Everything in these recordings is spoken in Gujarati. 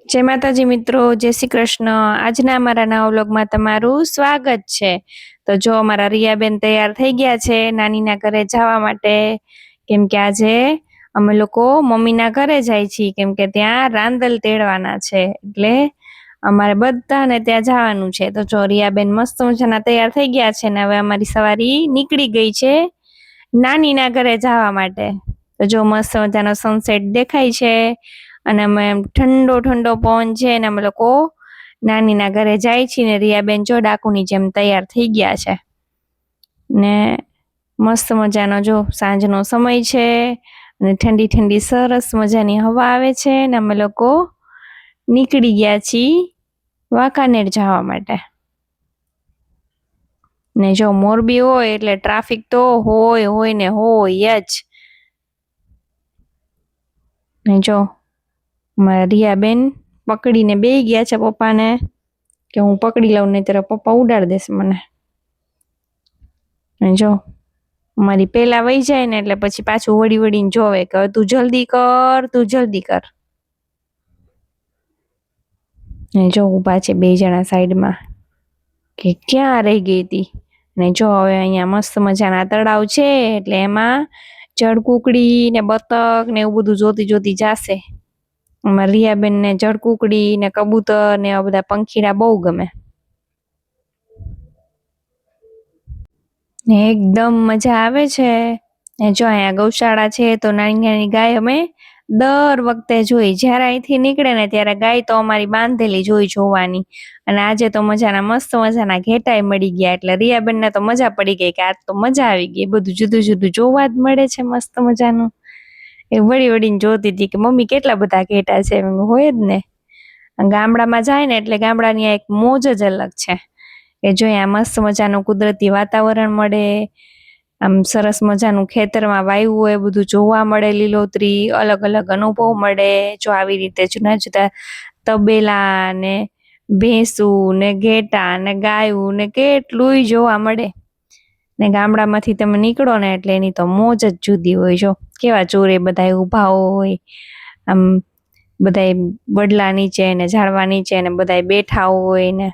જય માતાજી મિત્રો, જય શ્રી કૃષ્ણ। આજના અમારા નવા વ્લોગમાં તમારું સ્વાગત છે। તો જો અમારા રિયાબેન તૈયાર થઈ ગયા છે નાનીના ઘરે જવા માટે, કેમ કે આજે અમે લોકો મમ્મીના ઘરે જાય છીએ, કેમ કે ત્યાં રાંદલ તેડવાના છે, એટલે અમારે બધાને ત્યાં જવાનું છે। તો જો રિયાબેન મસ્ત મજાના તૈયાર થઈ ગયા છે ને હવે અમારી સવારી નીકળી ગઈ છે નાનીના ઘરે જવા માટે। તો જો મસ્ત મજાનો સનસેટ દેખાય છે અને અમે ઠંડો ઠંડો પવન છે ને અમે લોકો નાનીના ઘરે જાય છીએ ને રિયાબેન જો ડાકુની જેમ તૈયાર થઈ ગયા છે ને મસ્ત મજાનો જો સાંજનો સમય છે અને ઠંડી ઠંડી સરસ મજાની હવા આવે છે ને અમે લોકો નીકળી ગયા છીએ વાંકાનેર જવા માટે। ને જો મોરબી હોય એટલે ટ્રાફિક તો હોય ને હોય જ। ને જો મારા રિયાબેન પકડીને બેહી ગયા છે પપ્પાને કે હું પકડી લઉં નહીં ત્યારે પપ્પા ઉડાડી દેશે મને। ને જો મારી પેલા વહી જાય ને એટલે પછી પાછું વળી વળીને જોવે કે તું જલ્દી કર। ને જો ઊભા છે બે જણા સાઈડમાં કે ક્યાં રહી ગઈ હતી। ને જો હવે અહીંયા મસ્ત મજાના તળાવ છે એટલે એમાં જળકુકડી ને બતક ને એવું બધું જોતી જાશે। અમારા રિયાબેન ને જળકુકડી ને કબૂતર ને એવા બધા પંખીડા બહુ ગમે ને એકદમ મજા આવે છે। ને જો અહીંયા ગૌશાળા છે તો નાની નાની ગાય અમે દર વખતે જોઈ, જ્યારે અહીંથી નીકળે ને ત્યારે ગાય તો અમારી બાંધેલી જોવાની। અને આજે તો મસ્ત મજાના ઘેટાય મળી ગયા એટલે રિયાબેન ને તો મજા પડી ગઈ કે આજ તો મજા આવી ગઈ, બધું જુદું જુદું જોવા જ મળે છે મસ્ત મજાનું। એ વળી વળીને જોતી હતી કે મમ્મી કેટલા બધા ઘેટા છે, હોય જ ને, ગામડામાં જાય ને એટલે ગામડાની એક મોજ જ અલગ છે કે જો અહીંયા મસ્ત મજાનું કુદરતી વાતાવરણ મળે, આમ સરસ મજાનું ખેતરમાં વાવ્યું હોય બધું જોવા મળે, લીલોતરી અલગ અલગ અનુભવ મળે। જો આવી રીતે જુદા જુદા તબેલા ને ભેંસું ને ઘેટા ને ગાયું ને કેટલુંય જોવા મળે ને ગામડામાંથી તમે નીકળો ને એટલે એની તો મોજ જ જુદી હોય। જો કેવા ચોરે બધા ઊભા હોય, આમ બધા વડલા નીચે ને ઝાડવા નીચે ને બધા બેઠા હોય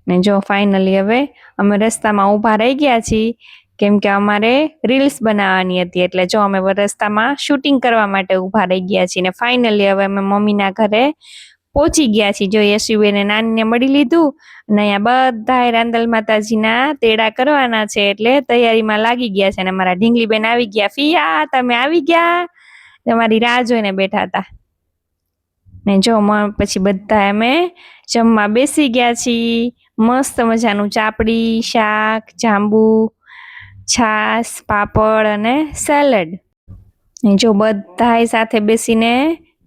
ને જો ફાઇનલી હવે અમે રસ્તામાં ઊભા રહી ગયા છીએ કેમ કે અમારે રીલ્સ બનાવવાની હતી, એટલે જો અમે રસ્તામાં શૂટિંગ કરવા માટે ઊભા રહી ગયા છીએ ને ફાઇનલી હવે અમે મમ્મીના ઘરે પહોંચી ગયા છીએ। જો યશુબેને નાનીને મળી લીધું અને અહીંયા બધા રાંદલ માતાજીના તેડા કરવાના છે એટલે તૈયારીમાં લાગી ગયા છે અને અમારા ઢીંગલીબેન આવી ગયા। ફિયા તમે આવી ગયા, તમારી રાહ જોઈને બેઠા હતા ને જો પછી બધા અમે જમવા બેસી ગયા છીએ। મસ્ત મજાનું ચાપડી, શાક, જાંબુ, છાશ, પાપડ અને સેલેડ, જો બધાય સાથે બેસીને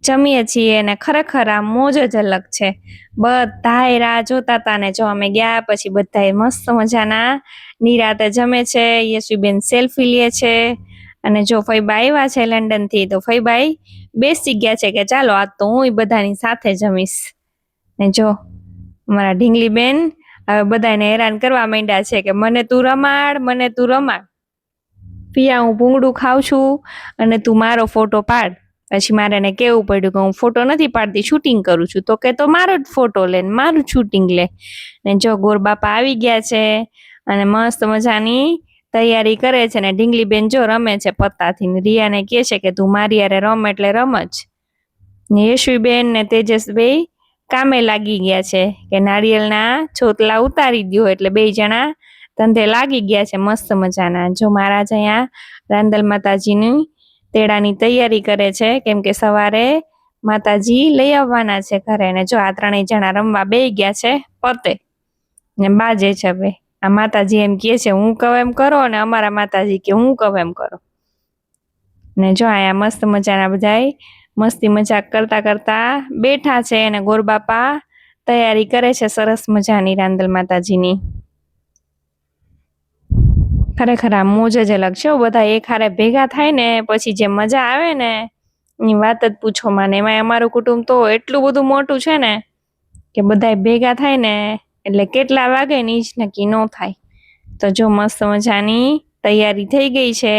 જમીએ છીએ અને ખરેખર આ મોજ જ અલગ છે। બધાય રાહ જોતા હતા ને જો અમે ગયા પછી બધાય મસ્ત મજાના નિરાતે જમે છે। યશુબેન સેલ્ફી લે છે અને જો ફઈબા આવ્યા છે લંડન થી તો ફઈબાઈ બેસી ગયા છે કે ચાલો આજ તો હું બધાની સાથે જમીશ। ને જો અમારા ઢીંગલીબેન હવે બધાને હેરાન કરવા માંડ્યા છે કે મને તું રમાડ। પિયા હું ભૂંગળું ખાઉં છું અને તું મારો ફોટો પાડ। પછી મારે એને કેવું પડ્યું કે હું ફોટો નથી પાડતી, શૂટિંગ કરું છું। તો કે તો મારો જ ફોટો લે ને મારું શૂટિંગ લે। ને જો ગોરબાપા આવી ગયા છે અને મસ્ત મજાની તૈયારી કરે છે ને ઢીંગલીબેન જો રમે છે પત્તાથી ને રિયાને કહે છે કે તું મારી હારે રમ એટલે રમજ। ને યશુબેન ને તેજસભાઈ કામે લાગી ગયા છે કે નારિયેળના છોતલા ઉતારી દો, એટલે બે જણા ધંધે લાગી ગયા છે મસ્ત મજાના। જો મહારાજ અહીંયા રાંદલ માતાજીની તેડાની તૈયારી કરે છે કેમ કે સવારે માતાજી લઈ આવવાના છે ઘરે ને જો આ ત્રણેય જણા રમવા બેહી ગયા છે પતે ને બાજે છે। હવે આ માતાજી એમ કહે છે હું કહું એમ કરો ને અમારા માતાજી કે હું કહું એમ કરો ને જો અહીંયા મસ્ત મજાના બધાય મસ્તી મજાક કરતા કરતા બેઠા છે અને ગોરબાપા તૈયારી કરે છે સરસ મજાની રાંદલ માતાજીની। ખરેખર આ મોજ જ અલગ છે। બધા એક હારે ભેગા થાય ને પછી જે મજા આવે ને એની વાત જ પૂછો માં। એમાં અમારું કુટુંબ તો એટલું બધું મોટું છે ને કે બધા ભેગા થાય ને એટલે કેટલા વાગે ને જ નક્કી ન થાય। તો જો મસ્ત મજાની તૈયારી થઈ ગઈ છે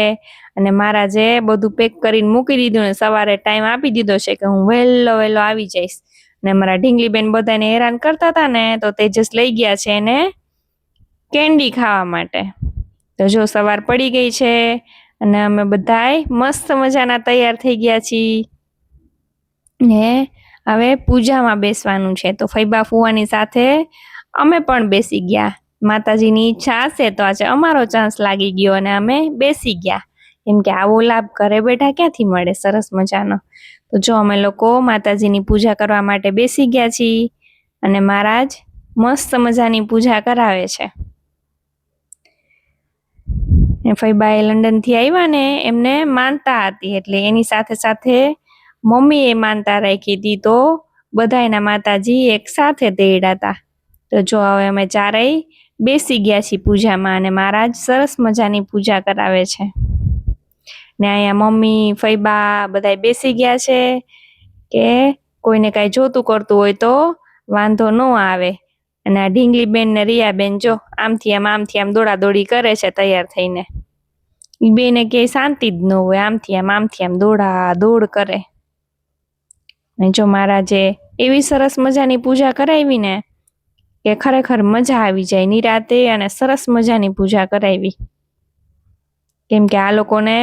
અને મહારાજે બધું પેક કરીને મૂકી દીધું ને સવારે ટાઈમ આપી દીધો છે કે હું વહેલો આવી જઈશ। ને મારા ઢીંગલીબેન બધાને હેરાન કરતા હતા ને તો તેજસ લઈ ગયા છે એને કેન્ડી ખાવા માટે. તો જો સવાર પડી ગઈ છે અને અમે બધાય મસ્ત મજાના તૈયાર થઈ ગયા છીએ ને હવે પૂજામાં બેસવાનું છે. તો ફૈબા ફુવાની સાથે અમે પણ બેસી ગયા. માતાજીની ઈચ્છા હશે તો આજે અમારો ચાન્સ લાગી ગયો અને અમે બેસી ગયા, કેમ કે આવો લાભ ઘરે બેઠા ક્યાંથી મળે સરસ મજાનો. તો જો અમે લોકો માતાજીની પૂજા કરવા માટે બેસી ગયા છીએ અને મહારાજ મસ્ત મજાની પૂજા કરાવે છે. ફૈબાએ લંડનથી આવ્યા ને એમને માનતા હતી એટલે એની સાથે સાથે મમ્મીએ માનતા રાખી હતી, તો બધા એના માતાજી એક સાથે તેડ્યા હતા. તો જો હવે અમે ચારેય બેસી ગયા છીએ પૂજામાં અને મહારાજ સરસ મજાની પૂજા કરાવે છે. ને અહીંયા મમ્મી ફૈબા બધા બેસી ગયા છે કે કોઈને કાંઈ જોતું કરતું હોય તો વાંધો ન આવે. અને આ ઢીંગલીબેન ને રિયાબેન જો આમથી આમ દોડાદોડી કરે છે તૈયાર થઈને. ઈ બેને ક્યાંય શાંતિ જ ન હોય, આમથી આમ દોડા દોડ કરે. અને જો મહારાજે એવી સરસ મજાની પૂજા કરાવી ને કે ખરેખર મજા આવી જાય નિરાતે, અને સરસ મજાની પૂજા કરાવી. કેમ કે આ લોકોને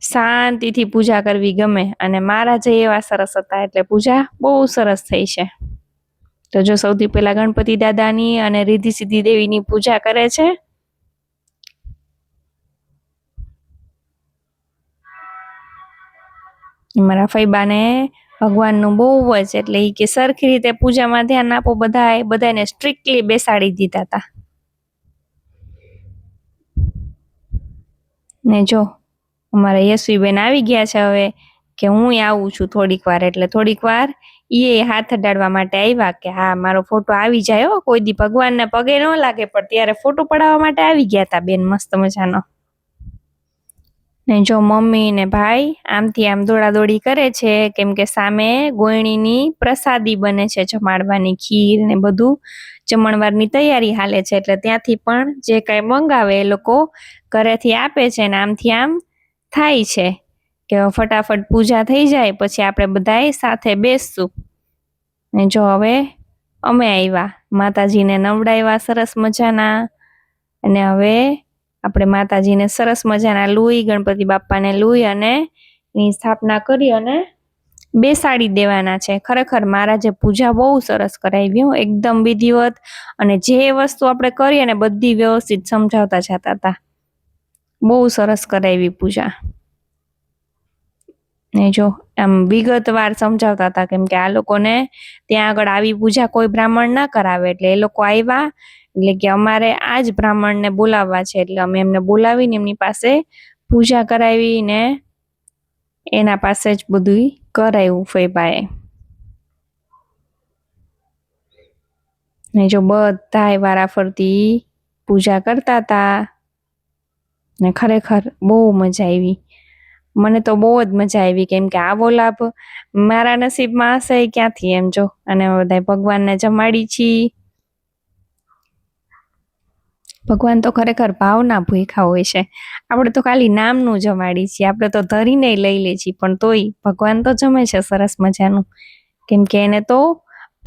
શાંતિથી પૂજા કરવી ગમે અને મહારાજ એવા સરસ હતા એટલે પૂજા બહુ સરસ થઈ છે. તો જો સૌથી પહેલા ગણપતિ દાદાની અને રિદ્ધિ સિદ્ધિ દેવીની પૂજા કરે છે. મારા ફૈબાને ભગવાનનું બહુ જ એટલે ઈ કે સરખી રીતે પૂજામાં ધ્યાન આપો, બધાને સ્ટ્રિક્ટલી બેસાડી દીધા હતા. ને જો અમારા યશવીબેન આવી ગયા છે હવે કે હું આવું છું થોડીક વાર, એટલે થોડીક વાર એ હાથ અડાડવા માટે આવ્યા કે હા મારો ફોટો આવી જાય હો. કોઈ દી ભગવાનને પગે ન લાગે પણ ત્યારે ફોટો પડાવવા માટે આવી ગયા હતા બેન મસ્ત મજાનો. ને જો મમ્મી ને ભાઈ આમથી આમ દોડાદોડી કરે છે કેમ કે સામે ગોયણીની પ્રસાદી બને છે, જમાડવાની ખીર ને બધું જમણવારની તૈયારી હાલે છે. એટલે ત્યાંથી પણ જે કાંઈ મંગાવે એ લોકો ઘરેથી આપે છે ને આમથી આમ થાય છે કે ફટાફટ પૂજા થઈ જાય પછી આપણે બધાય સાથે બેસશું. ને જો હવે અમે આવ્યા, માતાજીને નવડાવ્યા સરસ મજાના, અને હવે આપણે માતાજીને સરસ મજાના લુઈ, ગણપતિ બાપાને લુઈ અને એની સ્થાપના કરી અને બેસાડી દેવાના છે. ખરેખર મહારાજે પૂજા બહુ સરસ કરાવી, એકદમ વિધિવત, અને જે વસ્તુ આપણે કરીએ ને બધી વ્યવસ્થિત સમજાવતા જતા હતા. બહુ સરસ કરાવી પૂજા. ને જો આમ વિગતવાર સમજાવતા હતા કેમ કે આ લોકોને ત્યાં આગળ આવી પૂજા કોઈ બ્રાહ્મણ ના કરાવે, એટલે એ લોકો આવ્યા એટલે કે અમારે આ જ બ્રાહ્મણને બોલાવવા છે, એટલે અમે એમને બોલાવીને એમની પાસે પૂજા કરાવી ને એના પાસે જ બધું કરાવ્યું ફૈબાએ. ને જો બધાય વારાફરતી પૂજા કરતા હતા ને ખરેખર બહુ મજા આવી. મને તો બહુ જ મજા આવી કેમ કે આવો લાભ મારા નસીબમાં હશે ક્યાંથી એમ જો. અને બધા ભગવાનને જમાડી છી. ભગવાન તો ખરેખર ભાવના ભૂખ્યા હોય છે. આપણે તો ખાલી નામનું જમાડી છીએ, આપણે તો ધરીને લઈ લે છીએ, પણ તોય ભગવાન તો જમે છે સરસ મજાનું, કેમ કે એને તો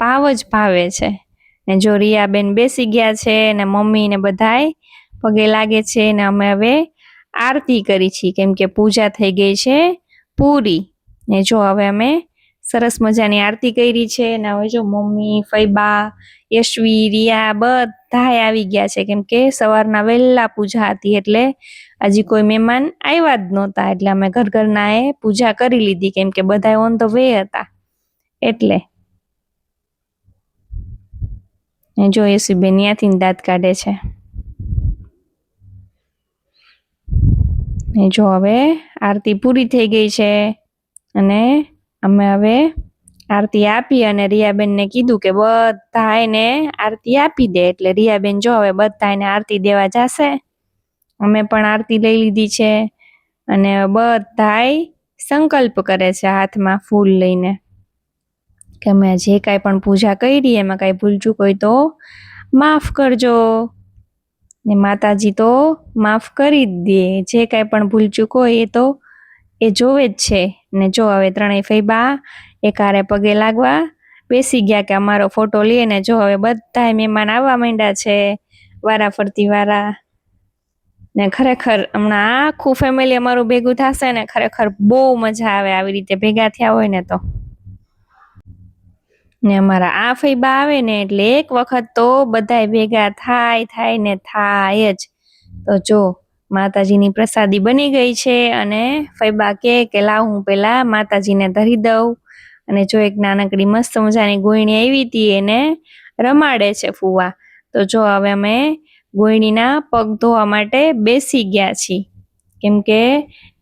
ભાવ જ ભાવે છે. ને જો રિયાબેન બેસી ગયા છે ને મમ્મી ને બધાય પગે લાગે છે ને અમે હવે આરતી કરી છીએ કેમ કે પૂજા થઈ ગઈ છે પૂરી. ને જો હવે અમે સરસ મજાની આરતી કરી છે ને હવે જો મમ્મી, ફૈબા, યશવી, રિયા બધાય આવી ગયા છે કેમ કે સવારના વહેલા પૂજા હતી એટલે હજી કોઈ મહેમાન આવ્યા જ નહોતા, એટલે અમે ઘરના એ પૂજા કરી લીધી કેમ કે બધા ઓન ધ વે હતા એટલે. જો યશવીબેન ત્યાંથી દાંત કાઢે છે. ને જો હવે આરતી પૂરી થઈ ગઈ છે અને અમે હવે આરતી આપી અને રિયાબેનને કીધું કે બધાને આરતી આપી દે, એટલે રિયાબેન જો હવે બધાને આરતી દેવા જશે. અમે પણ આરતી લઈ લીધી છે અને બધાય સંકલ્પ કરે છે હાથમાં ફૂલ લઈને કે અમે જે કાંઈ પણ પૂજા કરી એમાં કાંઈ ભૂલચૂક હોય તો માફ કરજો. ને માતાજી તો માફ કરી જ દે, જે કાંઈ પણ ભૂલચૂક હોય એ તો એ જોવે જ છે. ને જો હવે ત્રણેય ફૈબા એકારે પગે લાગવા બેસી ગયા કે અમારો ફોટો લઈને. જો હવે બધા મહેમાન આવવા માંડ્યા છે વારા ફરતી વારા. ને ખરેખર હમણાં આખું ફેમિલી અમારું ભેગું થશે ને ખરેખર બહુ મજા આવે આવી રીતે ભેગા થયા હોય ને તો. ને અમારા આ ફઈબા આવે ને એટલે એક વખત તો બધાય ભેગા થાય ને થાય જ. તો જો માતાજીની પ્રસાદી બની ગઈ છે અને ફઈબા કે લાવ હું પેલા માતાજીને ધરી દઉં. અને જો એક નાનકડી મસ્ત મજાની ગોયણી આવી હતી એને રમાડે છે ફુવા. તો જો હવે અમે ગોયણીના પગ ધોવા માટે બેસી ગયા છીએ. કેમ કે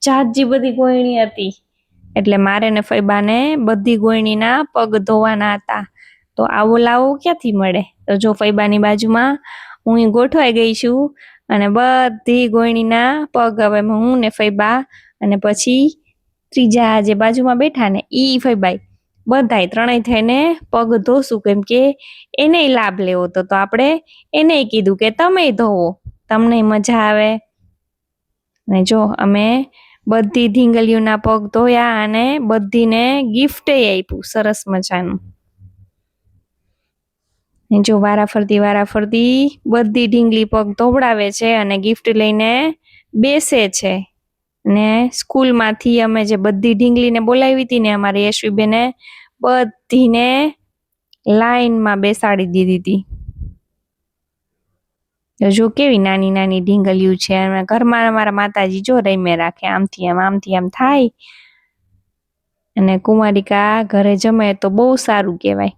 જાજી બધી ગોયણી હતી એટલે મારે ને ફઈબાને બધી ગોયણીના પગ ધોવાના હતા. તો આવો લાવો ક્યાંથી મળે. તો જો ફઈબાની બાજુમાં હું ગોઠવાઈ ગઈ છું અને બધી ગોયણીના પગ હવે હું ને ફઈબા અને પછી ત્રીજા જે બાજુમાં બેઠા ને ઈ ફઈબાઈ બધાય ત્રણેય થઈને પગ ધોશું. કેમ કે એને લાભ લેવો તો આપણે એને કીધું કે તમે ધોવો, તમને મજા આવે. ને જો અમે બધી ઢીંગલીઓના પગ ધોયા અને બધીને ગિફ્ટ આપ્યું સરસ મજાનું. જો વારા ફરતી બધી ઢીંગલી પગ ધોવડાવે છે અને ગિફ્ટ લઈને બેસે છે. ને સ્કૂલમાંથી અમે જે બધી ઢીંગલીને બોલાવી હતી ને અમારી યશવીબેને બધીને લાઈનમાં બેસાડી દીધી હતી. જો કેવી નાની નાની ઢીંગલીઓ છે. ઘરમાં અમારા માતાજી જો રમે રાખે આમથી આમ થાય. અને કુમારિકા ઘરે જમે તો બહુ સારું કહેવાય.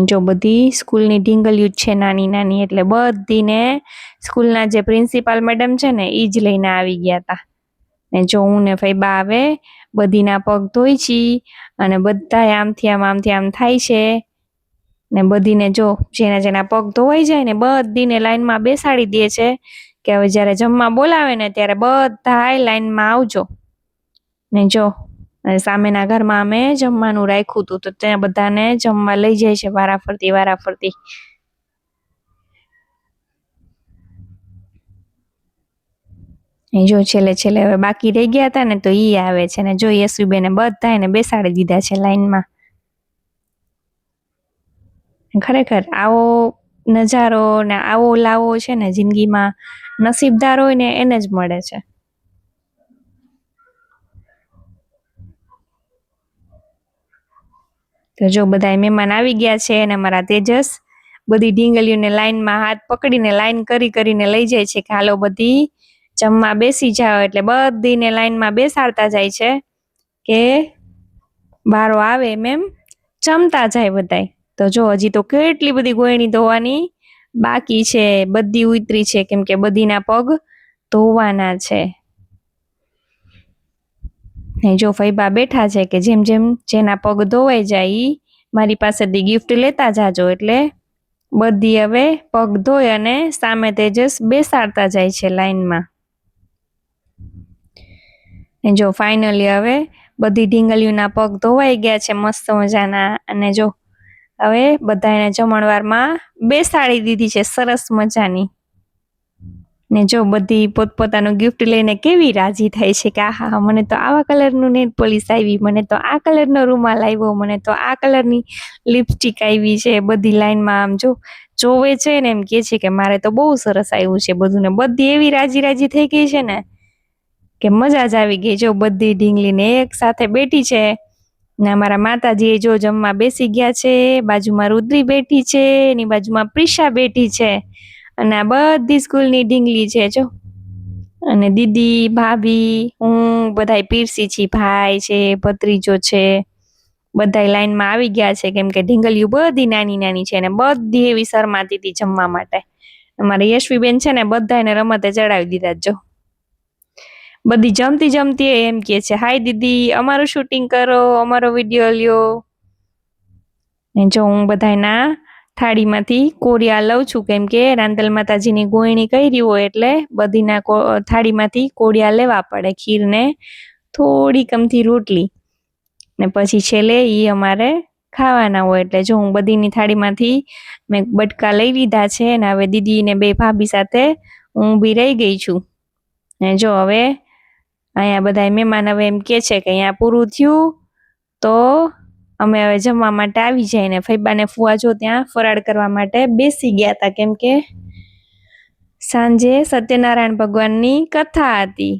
જો બધી સ્કૂલની ઢીંગલીઓ છે નાની નાની એટલે બધીને સ્કૂલના જે પ્રિન્સિપાલ મેડમ છે ને ઈ જ લઈને આવી ગયા હતા. ને જો હું ને ફઈબા આવે બધીના પગ ધોઈ છી અને બધા આમથી આમ થાય છે. ને બધીને જો જેના પગ ધોવાઈ જાય ને બધીને લાઈનમાં બેસાડી દે છે કે હવે જ્યારે જમવા બોલાવે ને ત્યારે બધા લાઈનમાં આવજો. ને જો સામેના ઘરમાં અમે જમવાનું રાખ્યું હતું તો ત્યાં બધાને જમવા લઈ જાય છે વારા ફરતી. જો છેલ્લે હવે બાકી રહી ગયા હતા ને તો ઈ આવે છે ને જો યશુબેને બધા એને બેસાડી દીધા છે લાઈનમાં. ખરેખર આવો નજારો ને આવો લાવો છે ને જિંદગીમાં નસીબદાર હોય ને એને જ મળે છે. તો જો બધા મહેમાન આવી ગયા છે અને અમારા તેજસ બધી ઢીંગલીઓને લાઈનમાં હાથ પકડીને લાઈન કરીને લઈ જાય છે કે હાલો બધી જમવા બેસી જાઓ. એટલે બધીને લાઈનમાં બેસાડતા જાય છે કે બારો આવે એમ જમતા જાય બધાય. તો જો હજી તો કેટલી બધી ગોયણી ધોવાની બાકી છે. બધી ઉતરી છે કેમ કે બધીના પગ ધોવાના છે. જો ફઈબા બેઠા છે કે જેમ જેના પગ ધોવાઈ જાય મારી પાસેથી ગિફ્ટ લેતા જાજો. એટલે બધી હવે પગ ધોઈ અને સામે તેજસ બેસાડતા જાય છે લાઈનમાં. જો ફાઇનલી હવે બધી ઢીંગલીઓના પગ ધોવાઈ ગયા છે મસ્ત મજાના. અને જો હવે બધાને જમણવારમાં બેસાડી દીધી છે સરસ મજાની. ને જો બધી પોતપોતાનું ગિફ્ટ લઈને કેવી રાજી થાય છે કે આહા મને તો આવા કલરનું નેલ પોલિશ આવી, મને તો આ કલરનો રૂમાલ આવ્યો, મને તો આ કલરની લિપસ્ટિક આવી છે. બધી લાઈનમાં આમ જોવે છે ને એમ કે છે કે મારે તો બહુ સરસ આવ્યું છે બધું. ને બધી એવી રાજી થઈ ગઈ છે ને કે મજા જ આવી ગઈ. જો બધી ઢીંગલીને એક સાથે બેઠી છે ને અમારા માતાજી જો જમવા બેસી ગયા છે. બાજુમાં રુદ્રી બેઠી છે, એની બાજુમાં પ્રિશા બેઠી છે અને આ બધી સ્કૂલની ઢીંગલી છે જો. અને દીદી, ભાભી, હું બધાય પીરસી છી, ભાઈ છે, ભત્રીજો છે, બધાય લાઈનમાં આવી ગયા છે કેમ કે ઢીંગલીઓ બધી નાની છે ને બધી એવી શરમાતી હતી જમવા માટે. અમારી યશવીબેન છે ને બધાને રમતે ચડાવી દીધા. જો બધી જમતી એમ કે છે હાય દીદી અમારું શૂટિંગ કરો, અમારો વિડીયો લ્યો. ને જો હું બધાના થાળીમાંથી કોરિયા લઉં છું કેમ કે રાંદલ માતાજીની ગોયણી કરી હોય એટલે બધીના થાળીમાંથી કોરિયા લેવા પડે. ખીરને થોડીક અમથી રોટલી ને પછી છેલ્લે ઈ અમારે ખાવાના હોય. એટલે જો હું બધીની થાળીમાંથી મેં બટકા લઈ લીધા છે ને હવે દીદી ને બે ભાભી સાથે હું ઊભી રહી ગઈ છું. ને જો હવે અહીંયા બધા મહેમાન હવે એમ કે છે કે અહીંયા પૂરું થયું તો અમે હવે જમવા માટે આવી જાય ને ફૈબા ને ફુવા જો ત્યાં ફરાળ કરવા માટે બેસી ગયા હતા, કેમ કે સાંજે સત્યનારાયણ ભગવાનની કથા હતી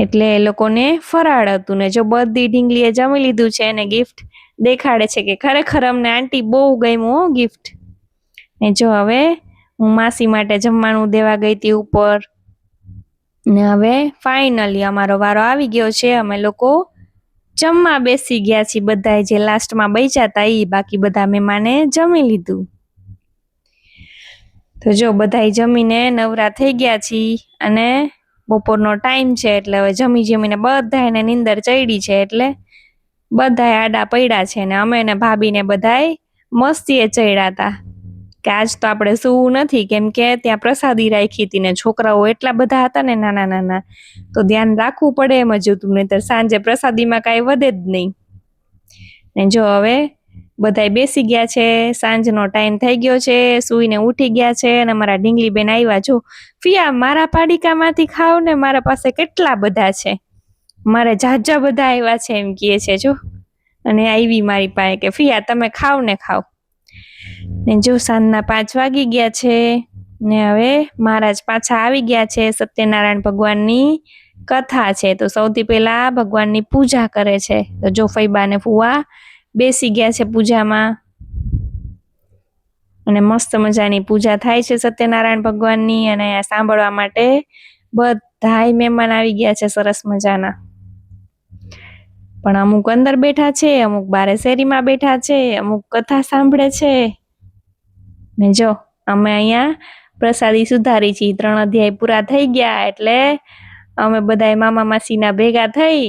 એટલે એ લોકોને ફરાળ હતું. ને જો બધી ઢીંગલીએ જમી લીધું છે અને ગિફ્ટ દેખાડે છે કે ખરેખર અમને આંટી બહુ ગમ્યું ગિફ્ટ. ને જો હવે હું માસી માટે જમવાનું દેવા ગઈ હતી ઉપર, ને હવે ફાઇનલી અમારો વારો આવી ગયો છે. અમે લોકો જમવા બેસી ગયા છીએ બધાએ, જે લાસ્ટમાં બચ્યા હતા ઈ, બાકી બધા મહેમાને જમી લીધું. તો જો બધાય જમીને નવરા થઈ ગયા છીએ અને બપોરનો ટાઈમ છે એટલે હવે જમીને બધાને નીંદર ચડી છે એટલે બધાય આડા પડ્યા છે. ને અમે ને ભાભી ને બધાય મસ્તીએ ચડ્યા હતા કે આજ તો આપણે સૂવું નથી, કેમ કે ત્યાં પ્રસાદી રાખી હતી ને છોકરાઓ એટલા બધા હતા ને નાના નાના, તો ધ્યાન રાખવું પડે એમ જ હતું, નહીંતર સાંજે પ્રસાદીમાં કાંઈ વધે જ નહીં. ને જો હવે બધાય બેસી ગયા છે, સાંજનો ટાઈમ થઈ ગયો છે, સૂઈને ઉઠી ગયા છે. અને મારા ઢીંગલી બેન આવ્યા, જો ફિયા મારા પાડિકામાંથી ખાવ ને, મારા પાસે કેટલા બધા છે, મારે જાજા બધા આવ્યા છે એમ કહે છે જો. અને આવી મારી પાસે કે ફિયા તમે ખાવ ને ખાવ. ને જો સાંજના 5 વાગી ગયા છે ને હવે મહારાજ પાછા આવી ગયા છે. સત્યનારાયણ ભગવાનની કથા છે તો સૌથી પહેલા ભગવાનની પૂજા કરે છે. તો જો ફૈબા ને ફુવા બેસી ગયા છે પૂજામાં અને મસ્ત મજાની પૂજા થાય છે સત્યનારાયણ ભગવાનની. અને સાંભળવા માટે બધાય મહેમાન આવી ગયા છે સરસ મજાના. પણ અમુક અંદર બેઠા છે, અમુક બારે શેરીમાં બેઠા છે, અમુક કથા સાંભળે છે. ને જો અમે અહીંયા પ્રસાદી સુધારી છીએ. 3 અધ્યાય પૂરા થઈ ગયા એટલે અમે બધાય મામા માસીના ભેગા થઈ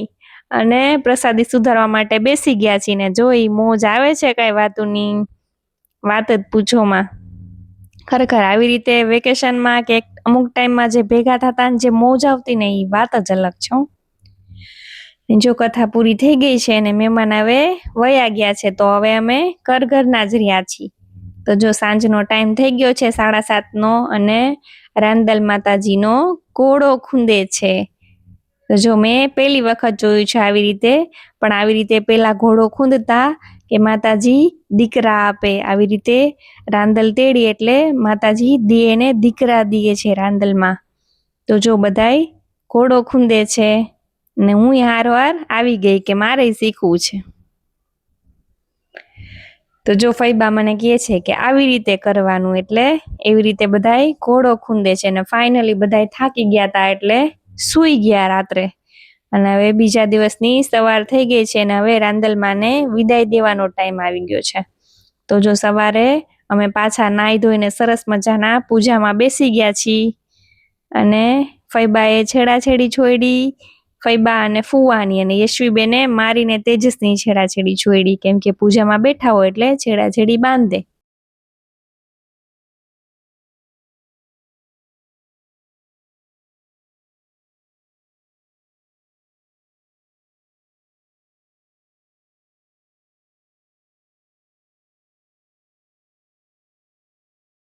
અને પ્રસાદી સુધારવા માટે બેસી ગયા છીએ. ને જોઈ મોજ આવે છે કઈ વાતોની વાત જ પૂછોમાં. ખરેખર આવી રીતે વેકેશનમાં કે અમુક ટાઈમમાં જે ભેગા થતા ને જે મોજ આવતી ને એ વાત જ અલગ છે. જો કથા પૂરી થઈ ગઈ છે અને મહેમાન હવે વયા ગયા છે તો હવે અમે ઘરના જ રહ્યા છીએ. તો જો સાંજનો ટાઈમ થઈ ગયો છે 7:30નો અને રાંદલ માતાજીનો ઘોડો ખૂંદે છે. તો જો મેં પહેલી વખત જોયું છે આવી રીતે, પણ આવી રીતે પેલા ઘોડો ખૂંદતા કે માતાજી દીકરા આપે, આવી રીતે રાંદલ તેડી એટલે માતાજી દિયે દીકરા દીએ છે રાંદલમાં. તો જો બધાય ઘોડો ખૂંદે છે ને હું હારવાર આવી ગઈ કે મારે શીખવું છે. તો જો ફૈબા મને કહે છે કે આવી રીતે કરવાનું, એટલે એવી રીતે બધાય ઘોડો ખૂંદે છે. ને ફાઇનલી બધાય થાકી ગયા હતા એટલે સૂઈ ગયા રાત્રે. અને હવે બીજા દિવસની સવાર થઈ ગઈ છે અને હવે રાંદલમાને વિદાય દેવાનો ટાઈમ આવી ગયો છે. તો જો સવારે અમે પાછા નાહી ધોઈને સરસ મજાના પૂજામાં બેસી ગયા છીએ અને ફૈબાએ છેડાછેડી છોડી, ફૈબા અને ફુવાની, અને યશવીબેને મારીને તેજસની છેડાછેડી છોડી, કેમ કે પૂજામાં બેઠા હોય એટલે છેડાછેડી બાંધે.